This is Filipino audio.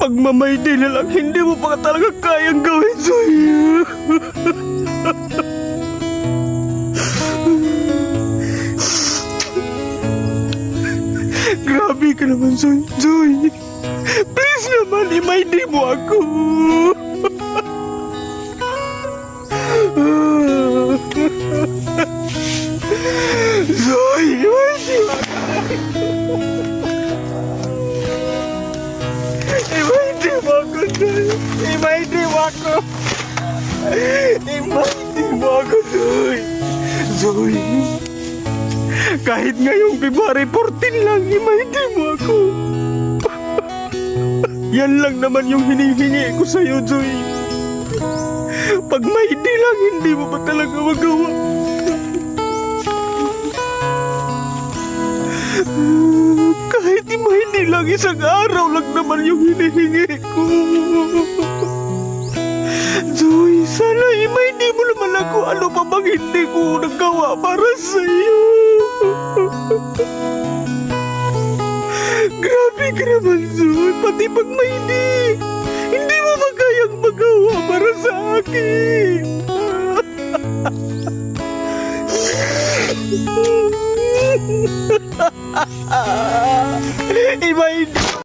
Pagmamayday na lang, hindi mo pa talaga kayang gawin, Zoy. Grabe ka naman, Zoy. Zoy, please naman, i-mayday mo ako. Zoy, i-mayday mo ako. I-mayday mo ako, Zoy. I-mayday mo ako. I-mayday mo ako, Zoy. Zoy, kahit ngayong February 14 lang, i-mayday mo ako. Yan lang naman yung hinihingi ko sa'yo, Zoy. Pag mayday lang, hindi mo ba talaga magawa? Kahit i-mayday lang, isang araw lang naman yung hinihingi ko. Zoy, sana i-mayday mo naman ako. Ano pa bang hindi ko nagawa para sa'yo? Grabe ka naman, Zoy. Pati pag mayday, hindi mo magayang magawa para sa akin. I-mayday.